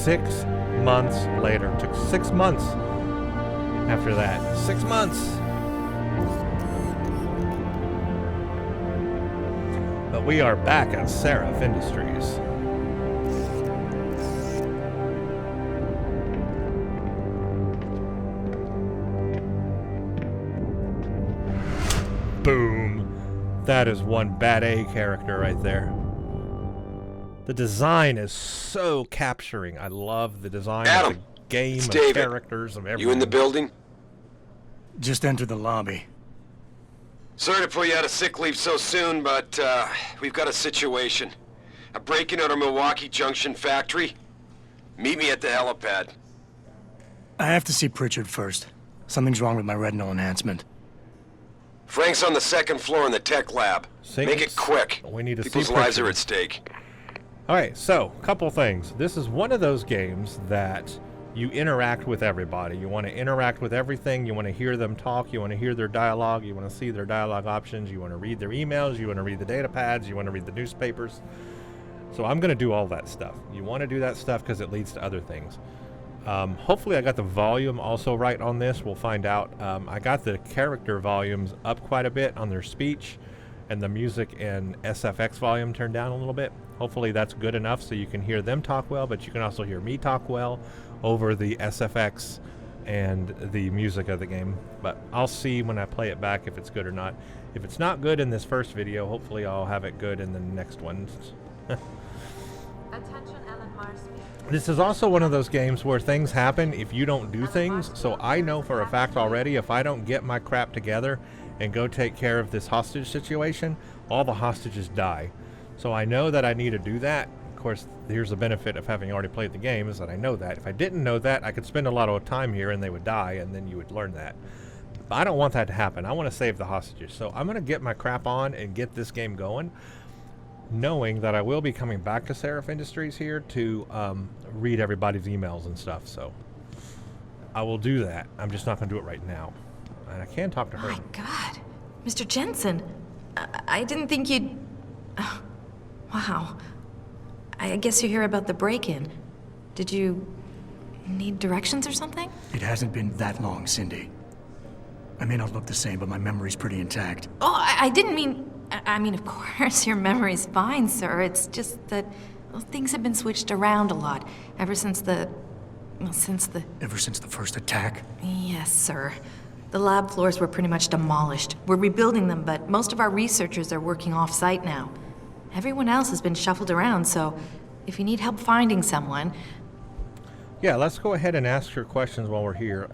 6 months later. It took 6 months after that. 6 months. But we are back at Sarif Industries. Boom. That is one bad A character right there. The design is so capturing. I love the design of the game, of David. Characters, of everything. You in the building? Just entered the lobby. Sorry to pull you out of sick leave so soon, but we've got a situation. A break-in at our Milwaukee Junction factory. Meet me at the helipad. I have to see Pritchard first. Something's wrong with my retinal enhancement. Frank's on the second floor in the tech lab. Make it quick. We need to see People's lives Pritchard. are at stake. Alright, so, couple things. This is one of those games that you interact with everybody. You want to interact with everything. You want to hear them talk. You want to hear their dialogue. You want to see their dialogue options. You want to read their emails. You want to read the data pads. You want to read the newspapers. So I'm going to do all that stuff. You want to do that stuff because it leads to other things. Hopefully I got the volume also right on this. We'll find out. I got the character volumes up quite a bit on their speech, and the music and SFX volume turned down a little bit. Hopefully that's good enough so you can hear them talk well, but you can also hear me talk well over the SFX and the music of the game. But I'll see when I play it back if it's good or not. If it's not good in this first video, hopefully I'll have it good in the next ones. Attention, Ellen Marsby. This is also one of those games where things happen if you don't do things. So I know for a fact already, if I don't get my crap together and go take care of this hostage situation, all the hostages die. So I know that I need to do that. Of course, here's the benefit of having already played the game, is that I know that. If I didn't know that, I could spend a lot of time here and they would die, and then you would learn that. But I don't want that to happen. I want to save the hostages. So I'm going to get my crap on and get this game going, knowing that I will be coming back to Sarif Industries here to read everybody's emails and stuff. So I will do that. I'm just not going to do it right now. And I can talk to her. My God. Mr. Jensen, I didn't think you'd... wow. I guess you hear about the break-in. Did you need directions or something? It hasn't been that long, Cindy. I may not look the same, but my memory's pretty intact. Oh, I didn't mean... I mean, of course, your memory's fine, sir. It's just that things have been switched around a lot ever since the... Ever since the first attack? Yes, sir. The lab floors were pretty much demolished. We're rebuilding them, but most of our researchers are working off-site now. Everyone else has been shuffled around, so if you need help finding someone... Yeah, let's go ahead and ask her questions while we're here.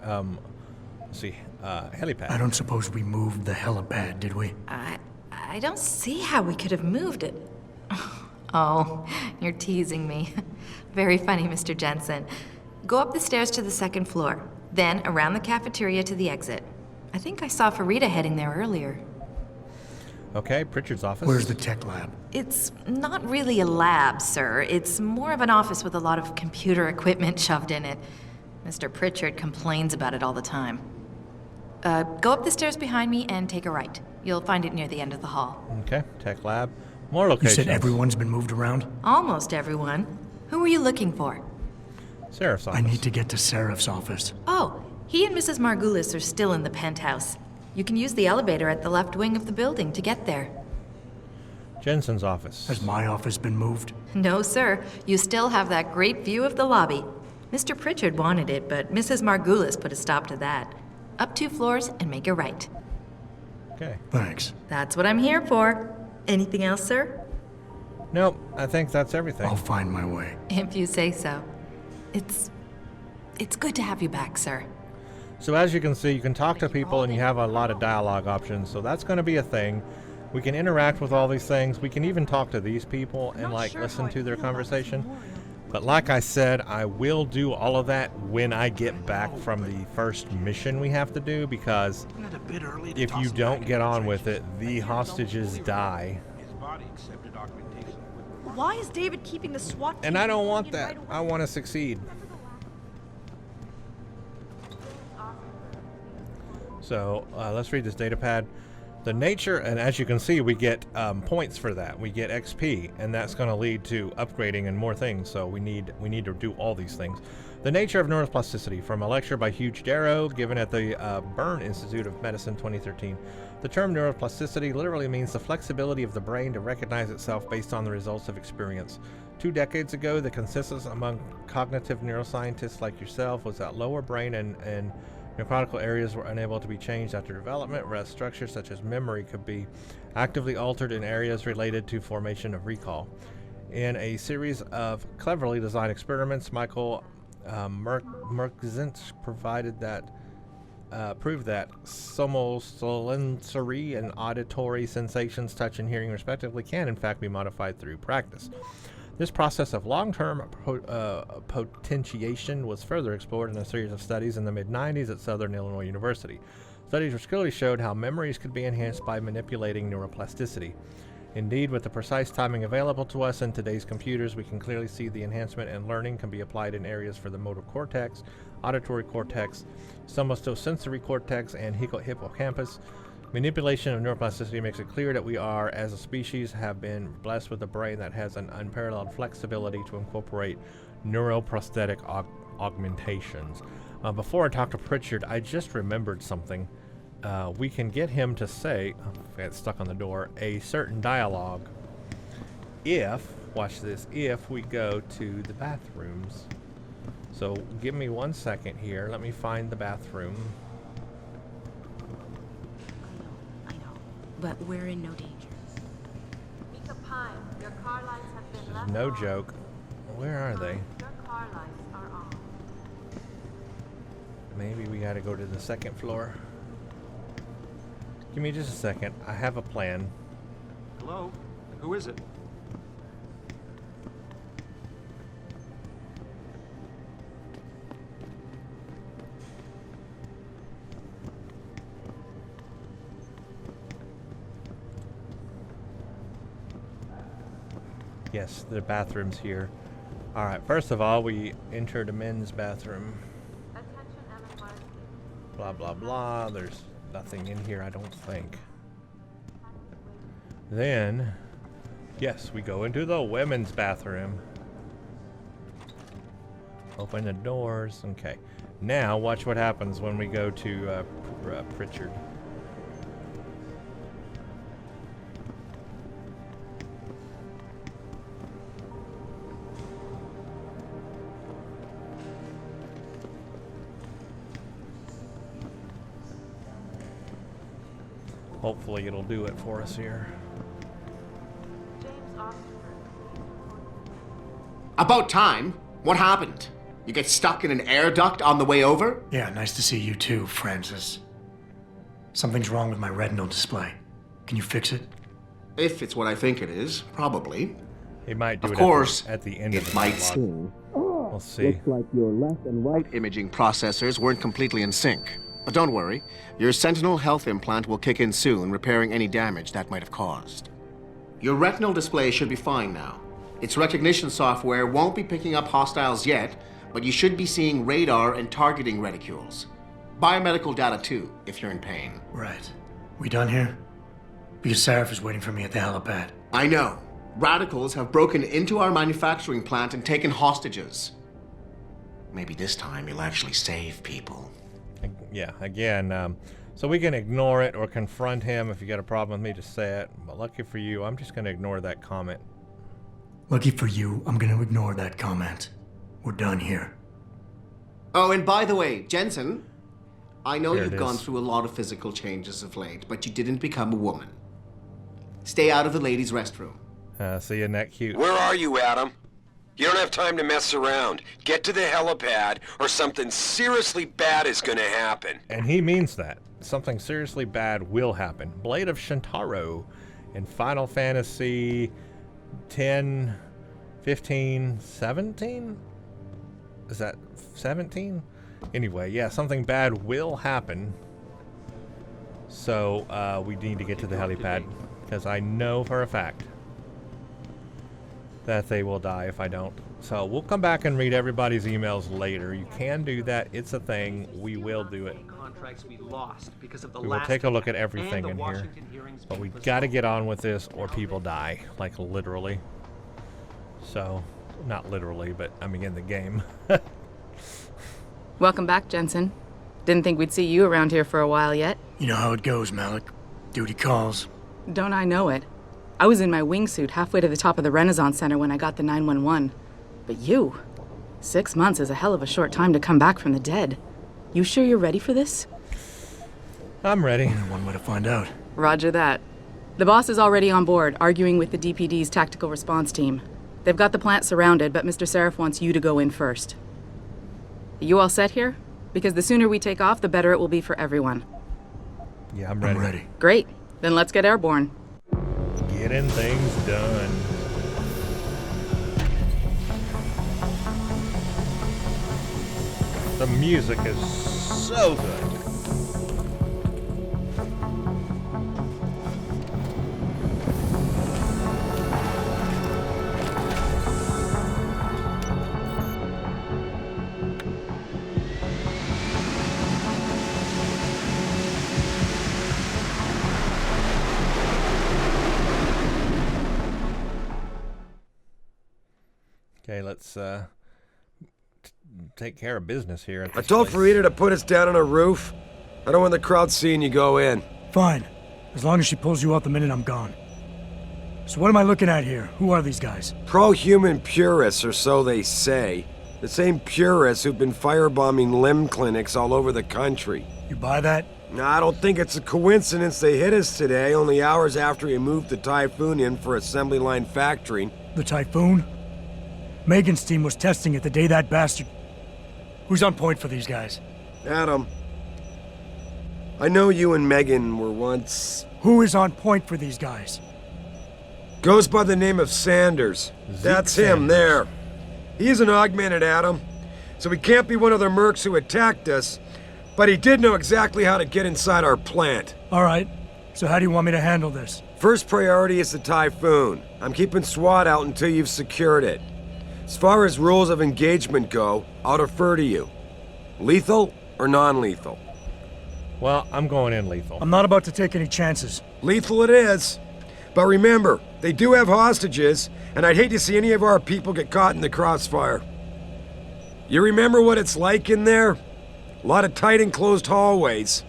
Let's see, helipad. I don't suppose we moved the helipad, did we? I don't see how we could have moved it. Oh, you're teasing me. Very funny, Mr. Jensen. Go up the stairs to the second floor, then around the cafeteria to the exit. I think I saw Farida heading there earlier. Okay, Pritchard's office. Where's the tech lab? It's not really a lab, sir. It's more of an office with a lot of computer equipment shoved in it. Mr. Pritchard complains about it all the time. Go up the stairs behind me and take a right. You'll find it near the end of the hall. Okay, tech lab. More You locations. said everyone's been moved around? Almost everyone. Who were you looking for? Sarif's office. I need to get to Sarif's office. Oh, he and Mrs. Margulis are still in the penthouse. You can use the elevator at the left wing of the building to get there. Jensen's office. Has my office been moved? No, sir. You still have that great view of the lobby. Mr. Pritchard wanted it, but Mrs. Margulis put a stop to that. Up 2 floors and make a right. Okay. Thanks. That's what I'm here for. Anything else, sir? Nope, I think that's everything. I'll find my way. If you say so. It's good to have you back, sir. So as you can see, you can talk to people and you have a lot of dialogue options, so that's going to be a thing. We can interact with all these things. We can even talk to these people and listen to their conversation. But like I said, I will do all of that when I get back from the first mission we have to do, because if you don't get on with it, the hostages die. Why is David keeping the SWAT team? And I don't want that. I want to succeed. So let's read this data pad. The nature, and as you can see, we get points for that. We get XP, and that's going to lead to upgrading and more things. So we need to do all these things. The nature of neuroplasticity, from a lecture by Hugh Darrow given at the Byrne Institute of Medicine 2013. The term neuroplasticity literally means the flexibility of the brain to recognize itself based on the results of experience. 2 decades ago, the consensus among cognitive neuroscientists like yourself was that lower brain and neurological areas were unable to be changed after development, whereas structures such as memory could be actively altered in areas related to formation of recall. In a series of cleverly designed experiments, Michael Merkzint proved that somosensory and auditory sensations, touch and hearing respectively, can in fact be modified through practice. This process of long-term potentiation was further explored in a series of studies in the mid-90s at Southern Illinois University. Studies which clearly showed how memories could be enhanced by manipulating neuroplasticity. Indeed, with the precise timing available to us in today's computers, we can clearly see the enhancement and learning can be applied in areas for the motor cortex, auditory cortex, somatosensory cortex, and hippocampus. Manipulation of neuroplasticity makes it clear that we are, as a species, have been blessed with a brain that has an unparalleled flexibility to incorporate neuroprosthetic augmentations. Before I talk to Pritchard, I just remembered something. We can get him to say, I got stuck on the door, a certain dialogue if, watch this, if we go to the bathrooms. So give me 1 second here. Let me find the bathroom. But we're in no danger. No joke. Where are they? Maybe we gotta go to the second floor. Give me just a second. I have a plan. Hello? Who is it? Yes, the bathroom's here. Alright, first of all, we enter the men's bathroom. Blah, blah, blah. There's nothing in here, I don't think. Then, yes, we go into the women's bathroom. Open the doors. Okay. Now, watch what happens when we go to Pritchard. Hopefully it'll do it for us here. About time. What happened? You get stuck in an air duct on the way over? Yeah, nice to see you too, Francis. Something's wrong with my retinal display. Can you fix it? If it's what I think it is, probably. He might do Of it course, at the end of it the might dialogue. seem. We'll see. Looks like your left and right imaging processors weren't completely in sync. But don't worry, your Sentinel health implant will kick in soon, repairing any damage that might have caused. Your retinal display should be fine now. Its recognition software won't be picking up hostiles yet, but you should be seeing radar and targeting reticules. Biomedical data too, if you're in pain. Right. We done here? Because Sarif is waiting for me at the helipad. I know. Radicals have broken into our manufacturing plant and taken hostages. Maybe this time you'll actually save people. Yeah, again, so we can ignore it or confront him. If you got a problem with me, just say it. But lucky for you, I'm just going to ignore that comment. Lucky for you, I'm gonna ignore that comment. We're done here. Oh, and by the way, Jensen, I know There it you've gone is. through a lot of physical changes of late, but you didn't become a woman. Stay out of the ladies' restroom. See you, Net Cute. Where are you, Adam? You don't have time to mess around. Get to the helipad, or something seriously bad is gonna happen. And he means that. Something seriously bad will happen. Blade of Shintaro in Final Fantasy 10, 15, 17? Is that 17? Anyway, yeah, something bad will happen. So we need to get to the helipad, because I know for a fact that they will die if I don't. So we'll come back and read everybody's emails later. You can do that. It's a thing. We will do it. contracts we lost because of the We will last take a look at attack everything and the in here. Washington hearings But we being got to postponed. get on with this or people die. Like, literally. So, not literally, but I mean in the game. Welcome back, Jensen. Didn't think we'd see you around here for a while yet. You know how it goes, Malik. Duty calls. Don't I know it? I was in my wingsuit halfway to the top of the Renaissance Center when I got the 911. But you? 6 months is a hell of a short time to come back from the dead. You sure you're ready for this? I'm ready. Only one way to find out. Roger that. The boss is already on board, arguing with the DPD's tactical response team. They've got the plant surrounded, but Mr. Sarif wants you to go in first. You all set here? Because the sooner we take off, the better it will be for everyone. Yeah, I'm ready. I'm ready. Great. Then let's get airborne. Getting things done. The music is so good. Okay, let's take care of business here. At I this told place. Farida to put us down on a roof. I don't want the crowd seeing you go in. Fine. As long as she pulls you out the minute I'm gone. So what am I looking at here? Who are these guys? Pro-human purists, or so they say. The same purists who've been firebombing limb clinics all over the country. You buy that? Now, I don't think it's a coincidence they hit us today, only hours after we moved the Typhoon in for assembly line factory. The Typhoon? Megan's team was testing it the day that bastard... Who's on point for these guys? Adam, I know you and Megan were once... Who is on point for these guys? Goes by the name of Sanders. That's him, Sanders. there. He is an augmented Adam, so he can't be one of the mercs who attacked us, but he did know exactly how to get inside our plant. All right. So how do you want me to handle this? First priority is the Typhoon. I'm keeping SWAT out until you've secured it. As far as rules of engagement go, I'll defer to you. Lethal or non-lethal? Well, I'm going in lethal. I'm not about to take any chances. Lethal it is. But remember, they do have hostages, and I'd hate to see any of our people get caught in the crossfire. You remember what it's like in there? A lot of tight enclosed hallways,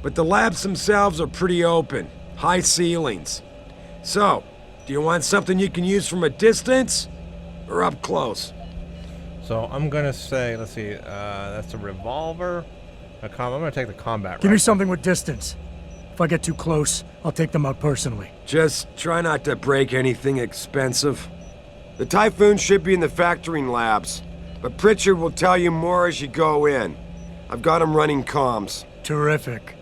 but the labs themselves are pretty open, high ceilings. So, do you want something you can use from a distance, or up close? So I'm gonna say, let's see, that's a revolver. I'm gonna take the combat Give me rifle. something with distance. If I get too close, I'll take them out personally. Just try not to break anything expensive. The Typhoon should be in the factoring labs, but Pritchard will tell you more as you go in. I've got him running comms. Terrific.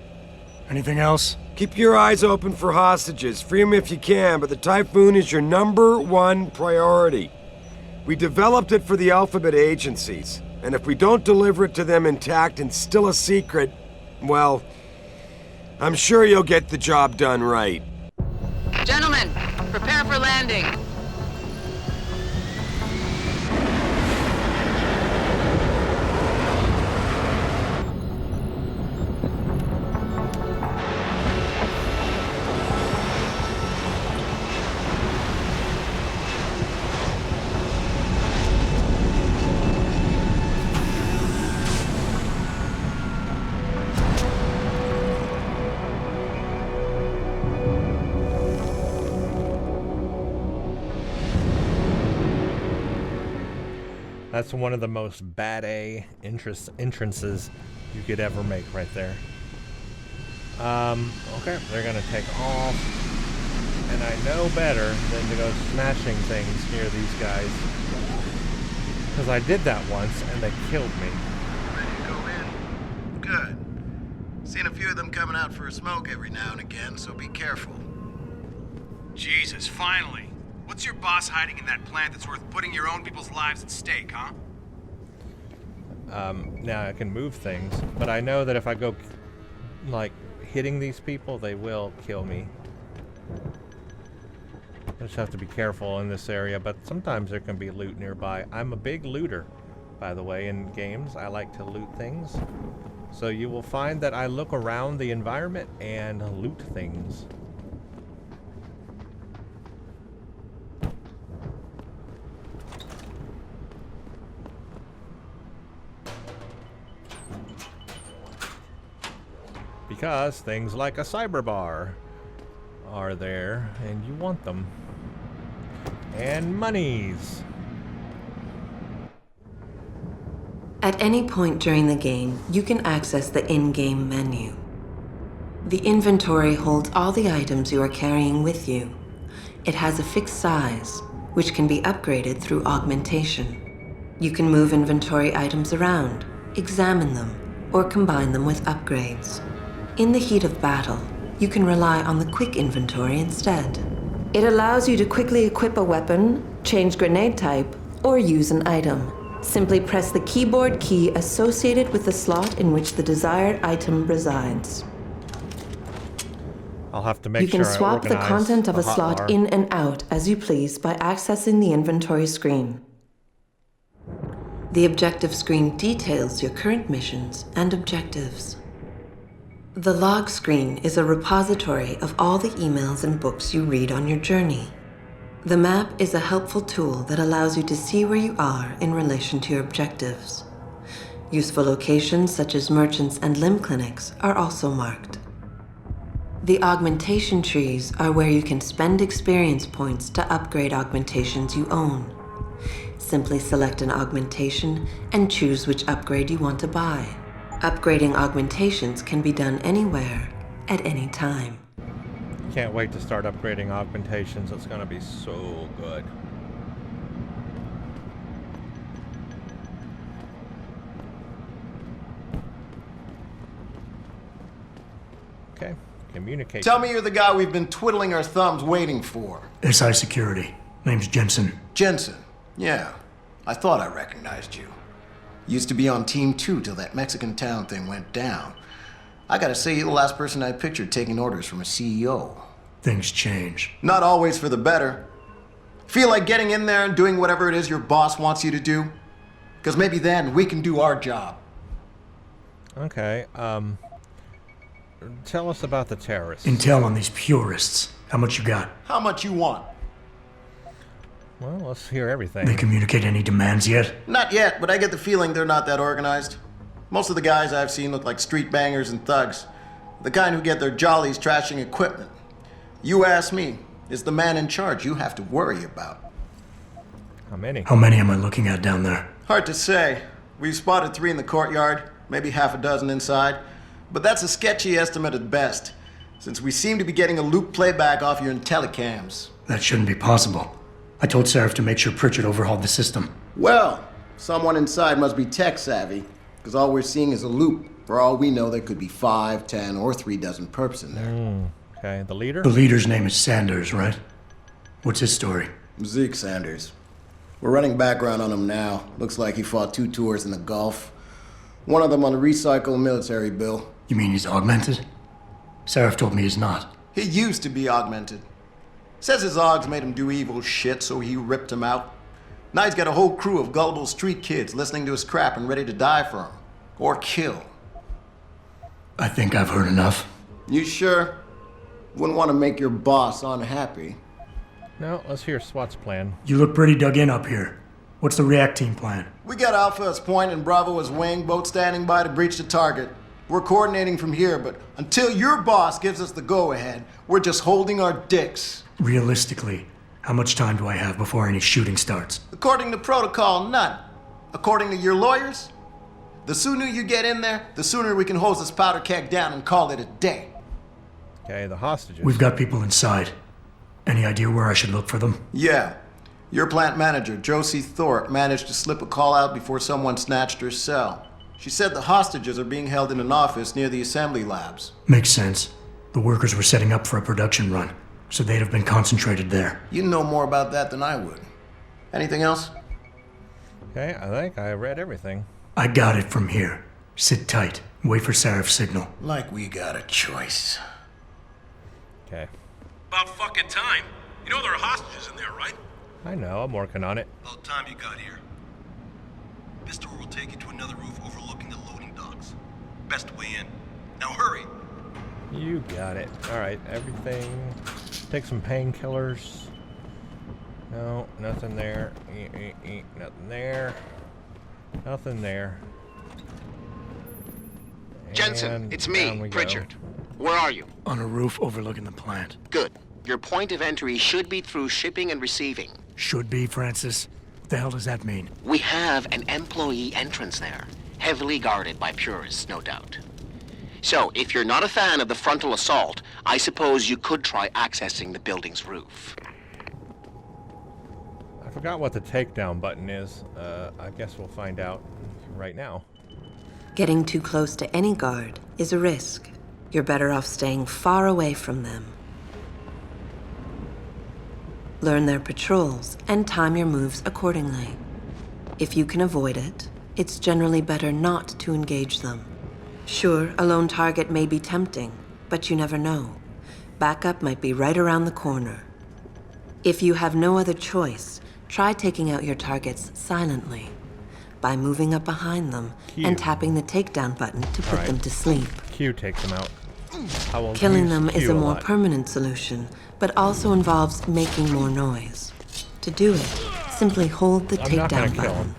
Anything else? Keep your eyes open for hostages. Free them if you can, but the Typhoon is your #1 priority. We developed it for the Alphabet agencies, and if we don't deliver it to them intact and still a secret, well, I'm sure you'll get the job done right. Gentlemen, prepare for landing. That's one of the most bad A entrances you could ever make right there. Okay, they're gonna take off. And I know better than to go smashing things near these guys. Because I did that once and they killed me. Ready to go in? Good. Seen a few of them coming out for a smoke every now and again, so be careful. Jesus, finally. What's your boss hiding in that plant that's worth putting your own people's lives at stake, huh? Now I can move things, but I know that if I go, like, hitting these people, they will kill me. I just have to be careful in this area, but sometimes there can be loot nearby. I'm a big looter, by the way, in games. I like to loot things. So you will find that I look around the environment and loot things. Because things like a cyber bar are there and you want them. And monies. At any point during the game, you can access the in-game menu. The inventory holds all the items you are carrying with you. It has a fixed size, which can be upgraded through augmentation. You can move inventory items around, examine them, or combine them with upgrades. In the heat of battle, you can rely on the quick inventory instead. It allows you to quickly equip a weapon, change grenade type, or use an item. Simply press the keyboard key associated with the slot in which the desired item resides. I'll have to make sure you sure can swap the content of a slot bar. in and out as you please by accessing the inventory screen. The objective screen details your current missions and objectives. The log screen is a repository of all the emails and books you read on your journey. The map is a helpful tool that allows you to see where you are in relation to your objectives. Useful locations such as merchants and limb clinics are also marked. The augmentation trees are where you can spend experience points to upgrade augmentations you own. Simply select an augmentation and choose which upgrade you want to buy. Upgrading augmentations can be done anywhere, at any time. Can't wait to start upgrading augmentations. It's going to be so good. Okay, communicate. Tell me you're the guy we've been twiddling our thumbs waiting for. SI Security. Name's Jensen. Jensen. Yeah, I thought I recognized you. Used to be on Team 2 till that Mexican town thing went down. I gotta say, you're the last person I pictured taking orders from a CEO. Things change. Not always for the better. Feel like getting in there and doing whatever it is your boss wants you to do? Because maybe then we can do our job. Okay, tell us about the terrorists. Intel on these purists. How much you got? How much you want? Well, let's hear everything. They communicate any demands yet? Not yet, but I get the feeling they're not that organized. Most of the guys I've seen look like street bangers and thugs. The kind who get their jollies trashing equipment. You ask me, is the man in charge you have to worry about. How many? How many am I looking at down there? Hard to say. We've spotted 3 in the courtyard, maybe half a dozen inside. But that's a sketchy estimate at best, since we seem to be getting a loop playback off your intellicams. That shouldn't be possible. I told Sarif to make sure Pritchard overhauled the system. Well, someone inside must be tech savvy, because all we're seeing is a loop. For all we know, there could be 5, 10, or 3 dozen perps in there. Okay, the leader? The leader's name is Sanders, right? What's his story? Zeke Sanders. We're running background on him now. Looks like he fought 2 tours in the Gulf. One of them on a recycled military bill. You mean he's augmented? Sarif told me he's not. He used to be augmented. Says his augs made him do evil shit, so he ripped him out. Now he's got a whole crew of gullible street kids listening to his crap and ready to die for him. Or kill. I think I've heard enough. You sure? Wouldn't want to make your boss unhappy. No, let's hear SWAT's plan. You look pretty dug in up here. What's the react team plan? We got Alpha as point and Bravo as wing, both standing by to breach the target. We're coordinating from here, but until your boss gives us the go-ahead, we're just holding our dicks. Realistically, how much time do I have before any shooting starts? According to protocol, none. According to your lawyers, the sooner you get in there, the sooner we can hose this powder keg down and call it a day. Okay, the hostages. We've got people inside. Any idea where I should look for them? Yeah. Your plant manager, Josie Thorpe, managed to slip a call out before someone snatched her cell. She said the hostages are being held in an office near the assembly labs. Makes sense. The workers were setting up for a production run, so they'd have been concentrated there. You know more about that than I would. Anything else? Okay, I think I read everything. I got it from here. Sit tight. Wait for Sarif's signal. Like we got a choice. Okay. About fucking time. You know there are hostages in there, right? I know, I'm working on it. About time you got here. This door will take you to another roof overlooking the loading docks. best way in. Now hurry. You got it. Alright, everything. Take some painkillers. No, nothing there. Nothing there. Nothing there. Jensen, And it's down me, we go. Pritchard. Where are you? On a roof overlooking the plant. Good. Your point of entry should be through shipping and receiving. Should be, Francis. What the hell does that mean? We have an employee entrance there, heavily guarded by purists, no doubt. So, if you're not a fan of the frontal assault, I suppose you could try accessing the building's roof. I forgot what the takedown button is. I guess we'll find out right now. Getting too close to any guard is a risk. You're better off staying far away from them. Learn their patrols and time your moves accordingly. If you can avoid it, it's generally better not to engage them. Sure, a lone target may be tempting, but you never know. Backup might be right around the corner. If you have no other choice, try taking out your targets silently by moving up behind them and tapping the takedown button to put them to sleep. Q takes them out. I will Killing use them is Q a more lot. permanent solution, but also involves making more noise. To do it, simply hold the I'm not gonna takedown kill button. him.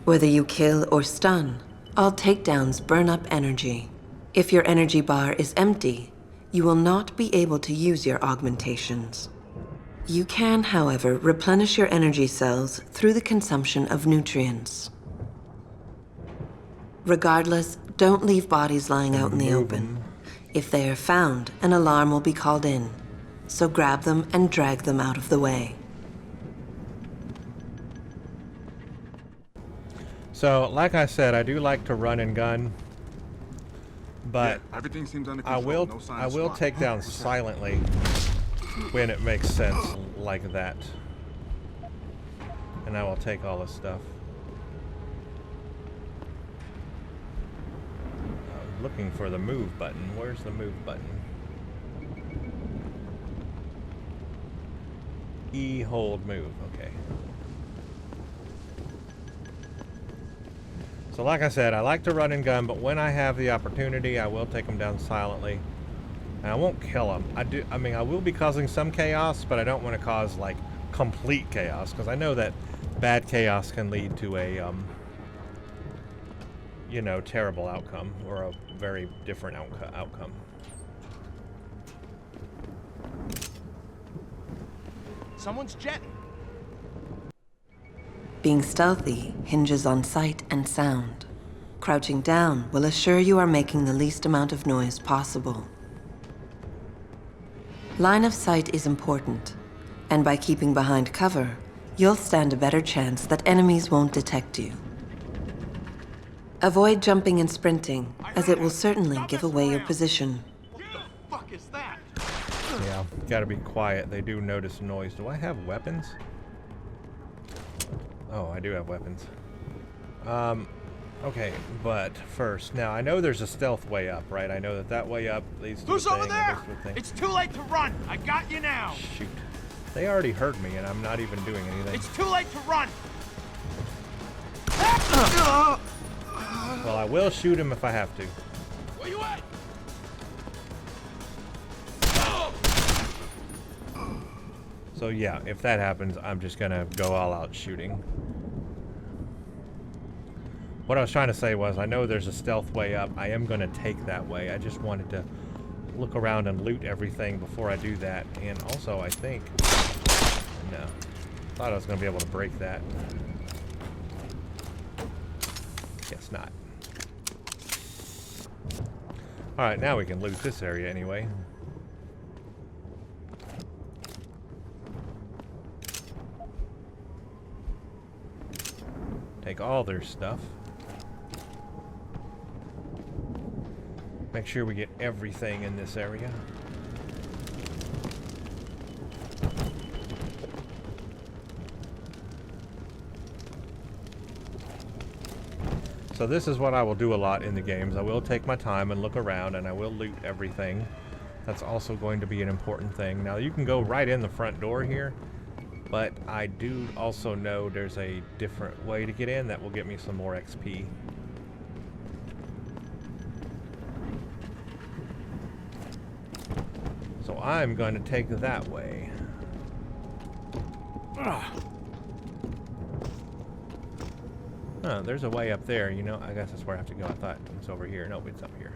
Whether you kill or stun, all takedowns burn up energy. If your energy bar is empty, you will not be able to use your augmentations. You can, however, replenish your energy cells through the consumption of nutrients. Regardless, don't leave bodies lying out in the open. If they are found, an alarm will be called in. So grab them and drag them out of the way. So, like I said, I do like to run and gun, but Yeah, everything seems under I control. will No sign I of will SWAT. take down silently when it makes sense like that. And I will take all this stuff. I'm looking for the move button. Where's the move button? E hold move. Okay. So like I said, I like to run and gun, but when I have the opportunity, I will take them down silently. And I won't kill them. I mean, I will be causing some chaos, but I don't want to cause like complete chaos, because I know that bad chaos can lead to a you know, terrible outcome, or a very different outcome. Someone's jetting. Being stealthy hinges on sight and sound. Crouching down will assure you are making the least amount of noise possible. Line of sight is important, and by keeping behind cover, you'll stand a better chance that enemies won't detect you. Avoid jumping and sprinting, as it will certainly give away your position. What the fuck is that? Yeah, gotta be quiet. They do notice noise. Do I have weapons? Oh, I do have weapons. Okay, but first, now I know there's a stealth way up, right? I know that that way up leads to Who's a thing, over there? and leads to a thing. It's too late to run. I got you now. Shoot. They already heard me, and I'm not even doing anything. It's too late to run. Well, I will shoot him if I have to. Where you at? So yeah, if that happens, I'm just gonna go all out shooting. What I was trying to say was, I know there's a stealth way up. I am gonna take that way. I just wanted to look around and loot everything before I do that. And also, I think, no, thought I was gonna be able to break that. Guess not. All right, now we can loot this area anyway. Take all their stuff. Make sure we get everything in this area. So this is what I will do a lot in the games. I will take my time and look around, and I will loot everything. That's also going to be an important thing. Now you can go right in the front door here, but I do also know there's a different way to get in that will get me some more XP. I'm going to take that way. Oh, there's a way up there. You know, I guess that's where I have to go. I thought it was over here. Nope, it's up here.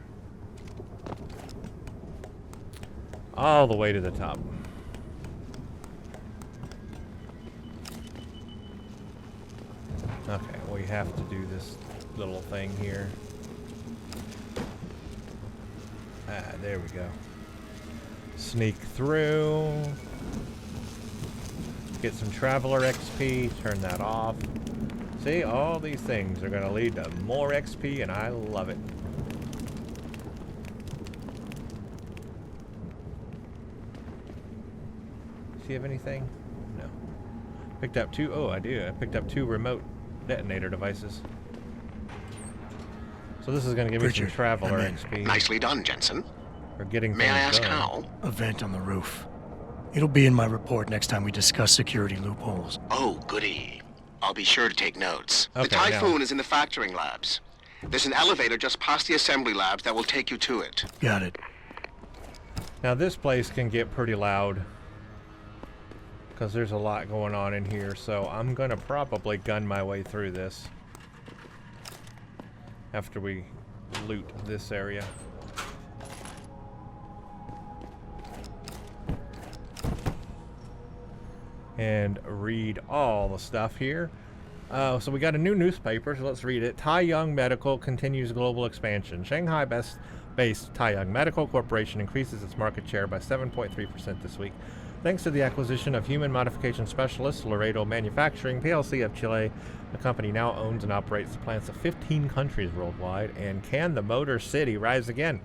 All the way to the top. Okay, we have to do this little thing here. Ah, there we go. Sneak through. Get some Traveler XP. Turn that off. See, all these things are going to lead to more XP, and I love it. Do you have anything? No. Picked up two. Oh, I do. I picked up 2 remote detonator devices. So this is going to give me some Traveler XP. Nicely done, Jensen. For getting May I things ask done. how? A vent on the roof. It'll be in my report next time we discuss security loopholes. Oh, goody. I'll be sure to take notes. Okay, the Typhoon is in the factoring labs. There's an elevator just past the assembly labs that will take you to it. Got it. Now this place can get pretty loud because there's a lot going on in here, so I'm going to probably gun my way through this after we loot this area. And read all the stuff here. So we got a new newspaper, so let's read it. Taiyang Medical continues global expansion. Shanghai-based Taiyang Medical Corporation increases its market share by 7.3% this week, thanks to the acquisition of human modification specialist Laredo Manufacturing PLC of Chile. The company now owns and operates the plants of 15 countries worldwide. And can the Motor City rise again?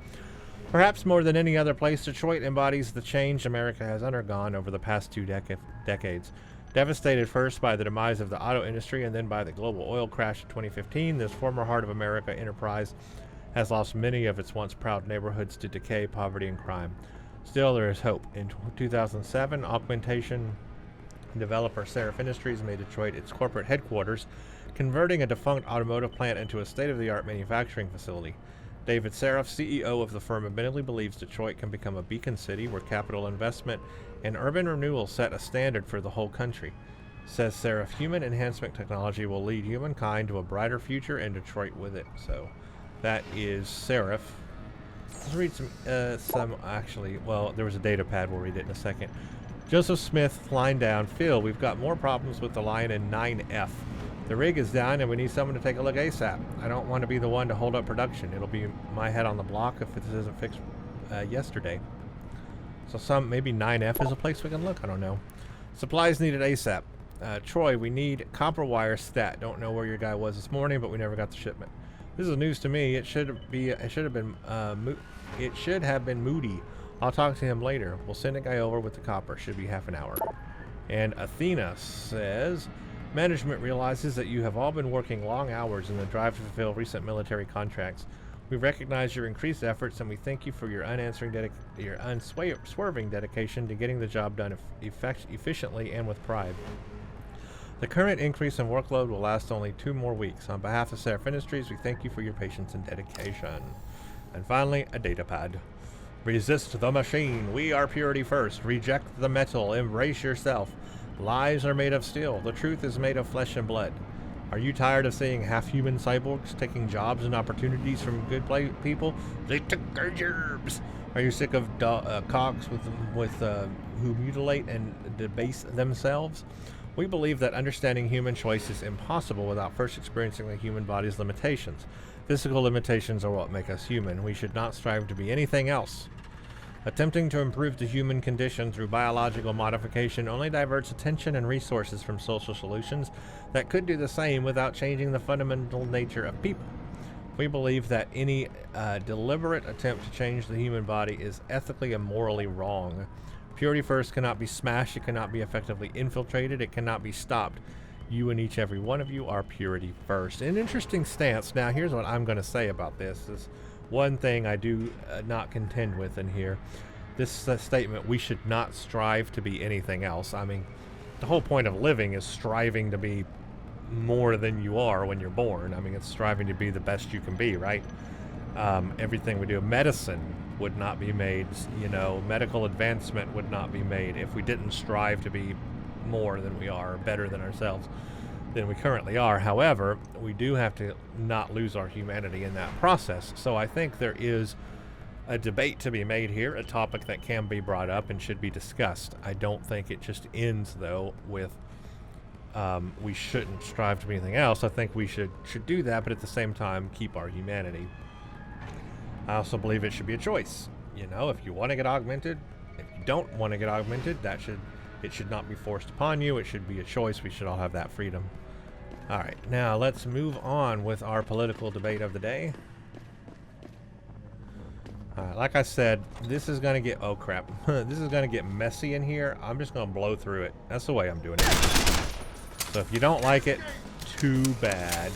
Perhaps more than any other place, Detroit embodies the change America has undergone over the past 2 decades. Devastated first by the demise of the auto industry and then by the global oil crash in 2015, this former Heart of America enterprise has lost many of its once proud neighborhoods to decay, poverty, and crime. Still, there is hope. In 2007, augmentation developer Sarif Industries made Detroit its corporate headquarters, converting a defunct automotive plant into a state-of-the-art manufacturing facility. David Sarif, CEO of the firm, admittedly believes Detroit can become a beacon city where capital investment and urban renewal set a standard for the whole country. Says Sarif, human enhancement technology will lead humankind to a brighter future and Detroit with it. So that is Sarif. Let's read well, there was a data pad. We'll read it in a second. Joseph Smith, line down. Phil, we've got more problems with the line in 9F. The rig is down and we need someone to take a look ASAP. I don't want to be the one to hold up production. It'll be my head on the block if this isn't fixed yesterday. So maybe 9F is a place we can look. I don't know. Supplies needed ASAP. Troy, we need copper wire stat. Don't know where your guy was this morning, but we never got the shipment. This is news to me. It should have been Moody. I'll talk to him later. We'll send a guy over with the copper. Should be half an hour. And Athena says, management realizes that you have all been working long hours in the drive to fulfill recent military contracts. We recognize your increased efforts and we thank you for your unswerving dedication to getting the job done efficiently and with pride. The current increase in workload will last only 2 more weeks. On behalf of Sarif Industries, we thank you for your patience and dedication. And finally, a data pad. Resist the machine. We are purity first. Reject the metal. Embrace yourself. Lies are made of steel. The truth is made of flesh and blood. Are you tired of seeing half-human cyborgs taking jobs and opportunities from good people? They took our jobs. Are you sick of cogs who mutilate and debase themselves? We believe that understanding human choice is impossible without first experiencing the human body's limitations. Physical limitations are what make us human. We should not strive to be anything else. Attempting to improve the human condition through biological modification only diverts attention and resources from social solutions that could do the same without changing the fundamental nature of people. We believe that any deliberate attempt to change the human body is ethically and morally wrong. Purity first cannot be smashed, it cannot be effectively infiltrated, it cannot be stopped. You and each every one of you are purity first. An interesting stance. Now here's what I'm going to say about this. Is one thing I do not contend with in here. This statement, we should not strive to be anything else. I mean, the whole point of living is striving to be more than you are when you're born. I mean, it's striving to be the best you can be, right? everything we do. Medicine would not be made, you know, medical advancement would not be made if we didn't strive to be more than we are, or better than ourselves than we currently are. However, we do have to not lose our humanity in that process. So I think there is a debate to be made here, a topic that can be brought up and should be discussed. I don't think it just ends, though, with we shouldn't strive to be anything else. I think we should do that, but at the same time, keep our humanity. I also believe it should be a choice. You know, if you want to get augmented, if you don't want to get augmented, it should not be forced upon you. It should be a choice. We should all have that freedom. All right, now let's move on with our political debate of the day. All right, like I said, this is going to get, oh crap, this is going to get messy in here. I'm just going to blow through it. That's the way I'm doing it. So if you don't like it, too bad.